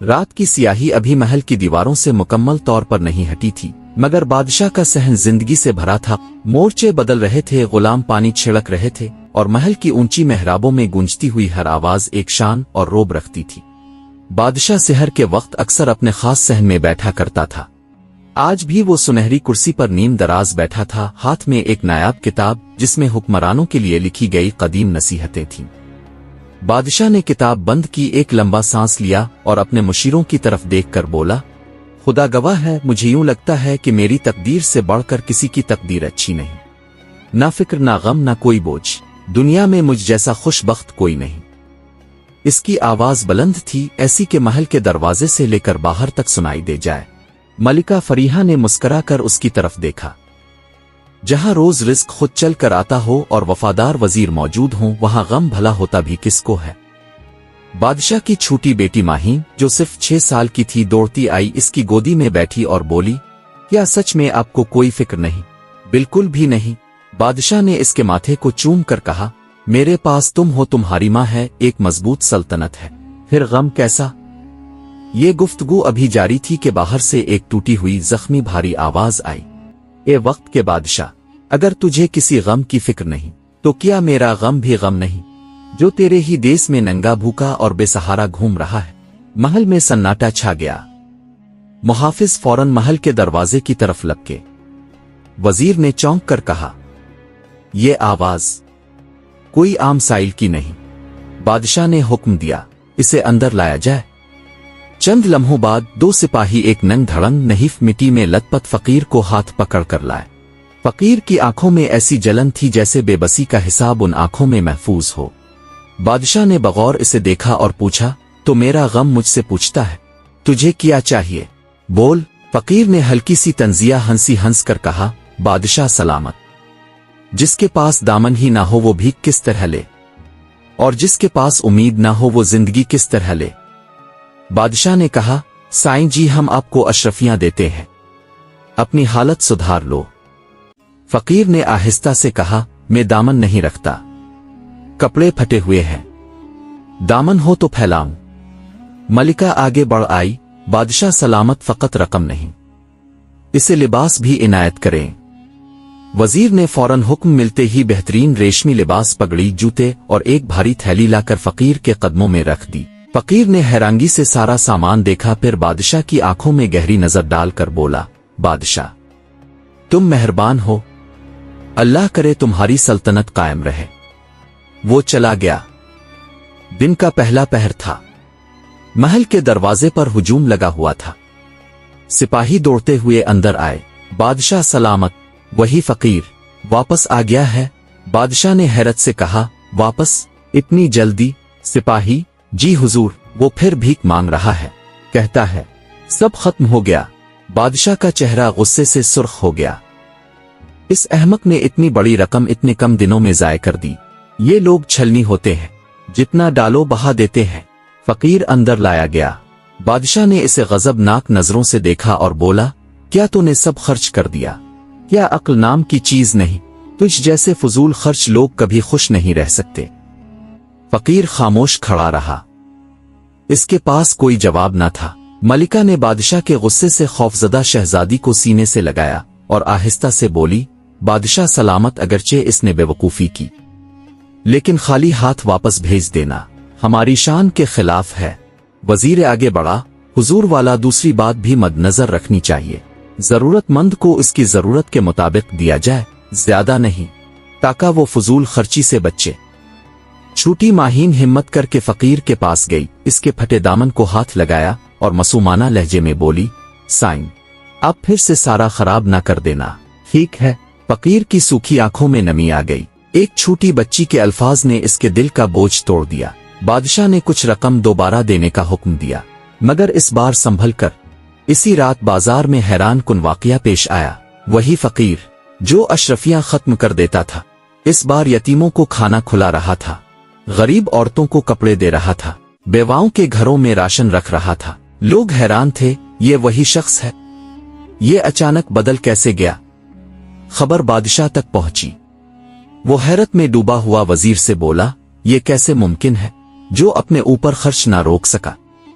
رات کی سیاہی ابھی محل کی دیواروں سے مکمل طور پر نہیں ہٹی تھی، مگر بادشاہ کا صحن زندگی سے بھرا تھا۔ مورچے بدل رہے تھے، غلام پانی چھڑک رہے تھے، اور محل کی اونچی محرابوں میں گونجتی ہوئی ہر آواز ایک شان اور روب رکھتی تھی۔ بادشاہ سحر کے وقت اکثر اپنے خاص صحن میں بیٹھا کرتا تھا۔ آج بھی وہ سنہری کرسی پر نیم دراز بیٹھا تھا، ہاتھ میں ایک نایاب کتاب جس میں حکمرانوں کے لیے لکھی گئی قدیم نصیحتیں تھیں۔ بادشاہ نے کتاب بند کی، ایک لمبا سانس لیا اور اپنے مشیروں کی طرف دیکھ کر بولا، خدا گواہ ہے، مجھے یوں لگتا ہے کہ میری تقدیر سے بڑھ کر کسی کی تقدیر اچھی نہیں۔ نہ فکر، نہ غم، نہ کوئی بوجھ، دنیا میں مجھ جیسا خوش بخت کوئی نہیں۔ اس کی آواز بلند تھی، ایسی کہ محل کے دروازے سے لے کر باہر تک سنائی دے جائے۔ ملکہ فریحہ نے مسکرا کر اس کی طرف دیکھا۔ جہاں روز رزق خود چل کر آتا ہو اور وفادار وزیر موجود ہوں، وہاں غم بھلا ہوتا بھی کس کو ہے؟ بادشاہ کی چھوٹی بیٹی ماہین، جو صرف 6 سال کی تھی، دوڑتی آئی، اس کی گودی میں بیٹھی اور بولی، کیا سچ میں آپ کو کوئی فکر نہیں؟ بالکل بھی نہیں، بادشاہ نے اس کے ماتھے کو چوم کر کہا، میرے پاس تم ہو، تمہاری ماں ہے، ایک مضبوط سلطنت ہے، پھر غم کیسا؟ یہ گفتگو ابھی جاری تھی کہ باہر سے ایک ٹوٹی ہوئی زخمی بھاری آواز آئی، اے وقت کے بادشاہ، اگر تجھے کسی غم کی فکر نہیں تو کیا میرا غم بھی غم نہیں، جو تیرے ہی دیس میں ننگا بھوکا اور بے سہارا گھوم رہا ہے؟ محل میں سناٹا چھا گیا۔ محافظ فوراً محل کے دروازے کی طرف لپکے۔ وزیر نے چونک کر کہا، یہ آواز کوئی عام سائل کی نہیں۔ بادشاہ نے حکم دیا، اسے اندر لایا جائے۔ چند لمحوں بعد 2 سپاہی ایک ننگ دھڑنگ نحیف مٹی میں لت پت فقیر کو ہاتھ پکڑ کر لائے۔ فقیر کی آنکھوں میں ایسی جلن تھی جیسے بے بسی کا حساب ان آنکھوں میں محفوظ ہو۔ بادشاہ نے بغور اسے دیکھا اور پوچھا، تو میرا غم مجھ سے پوچھتا ہے؟ تجھے کیا چاہیے؟ بول۔ فقیر نے ہلکی سی تنزیہ ہنس کر کہا، بادشاہ سلامت، جس کے پاس دامن ہی نہ ہو وہ بھیک کس طرح لے، اور جس کے پاس امید نہ ہو وہ زندگی کس طرح لے؟ بادشاہ نے کہا، سائیں جی، ہم آپ کو اشرفیاں دیتے ہیں، اپنی حالت سدھار لو۔ فقیر نے آہستہ سے کہا، میں دامن نہیں رکھتا، کپڑے پھٹے ہوئے ہیں، دامن ہو تو پھیلاؤں۔ ملکہ آگے بڑھ آئی، بادشاہ سلامت، فقط رقم نہیں، اسے لباس بھی عنایت کریں۔ وزیر نے فوراً حکم ملتے ہی بہترین ریشمی لباس، پگڑی، جوتے اور ایک بھاری تھیلی لا کر فقیر کے قدموں میں رکھ دی۔ فقیر نے حیرانگی سے سارا سامان دیکھا، پھر بادشاہ کی آنکھوں میں گہری نظر ڈال کر بولا، بادشاہ تم مہربان ہو، اللہ کرے تمہاری سلطنت قائم رہے۔ وہ چلا گیا۔ دن کا پہلا پہر تھا۔ محل کے دروازے پر ہجوم لگا ہوا تھا۔ سپاہی دوڑتے ہوئے اندر آئے۔ بادشاہ سلامت، وہی فقیر واپس آ گیا ہے؟ بادشاہ نے حیرت سے کہا، واپس؟ اتنی جلدی؟ سپاہی، جی حضور، وہ پھر بھیک مانگ رہا ہے، کہتا ہے سب ختم ہو گیا۔ بادشاہ کا چہرہ غصے سے سرخ ہو گیا۔ اس احمق نے اتنی بڑی رقم اتنے کم دنوں میں ضائع کر دی۔ یہ لوگ چھلنی ہوتے ہیں، جتنا ڈالو بہا دیتے ہیں۔ فقیر اندر لایا گیا۔ بادشاہ نے اسے غضبناک نظروں سے دیکھا اور بولا، کیا تو نے سب خرچ کر دیا؟ کیا عقل نام کی چیز نہیں؟ تجھ جیسے فضول خرچ لوگ کبھی خوش نہیں رہ سکتے۔ فقیر خاموش کھڑا رہا۔ اس کے پاس کوئی جواب نہ تھا۔ ملکہ نے بادشاہ کے غصے سے خوفزدہ شہزادی کو سینے سے لگایا اور آہستہ سے بولی، بادشاہ سلامت، اگرچہ اس نے بے وقوفی کی، لیکن خالی ہاتھ واپس بھیج دینا ہماری شان کے خلاف ہے۔ وزیر آگے بڑھا، حضور والا، دوسری بات بھی مد نظر رکھنی چاہیے، ضرورت مند کو اس کی ضرورت کے مطابق دیا جائے، زیادہ نہیں، تاکہ وہ فضول خرچی سے بچے۔ چھوٹی ماہین ہمت کر کے فقیر کے پاس گئی، اس کے پھٹے دامن کو ہاتھ لگایا اور معصومانہ لہجے میں بولی، سائن، اب پھر سے سارا خراب نہ کر دینا، ٹھیک ہے؟ فقیر کی سوکھی آنکھوں میں نمی آ گئی۔ ایک چھوٹی بچی کے الفاظ نے اس کے دل کا بوجھ توڑ دیا۔ بادشاہ نے کچھ رقم دوبارہ دینے کا حکم دیا، مگر اس بار سنبھل کر۔ اسی رات بازار میں حیران کن واقعہ پیش آیا۔ وہی فقیر جو اشرفیاں ختم کر دیتا تھا، اس بار یتیموں کو کھانا کھلا رہا تھا، غریب عورتوں کو کپڑے دے رہا تھا، بیواؤں کے گھروں میں راشن رکھ رہا تھا۔ لوگ حیران تھے، یہ وہی شخص ہے؟ یہ اچانک بدل کیسے گیا؟ خبر بادشاہ تک پہنچی۔ وہ حیرت میں ڈوبا ہوا وزیر سے بولا، یہ کیسے ممکن ہے جو اپنے اوپر خرچ نہ روک سکا؟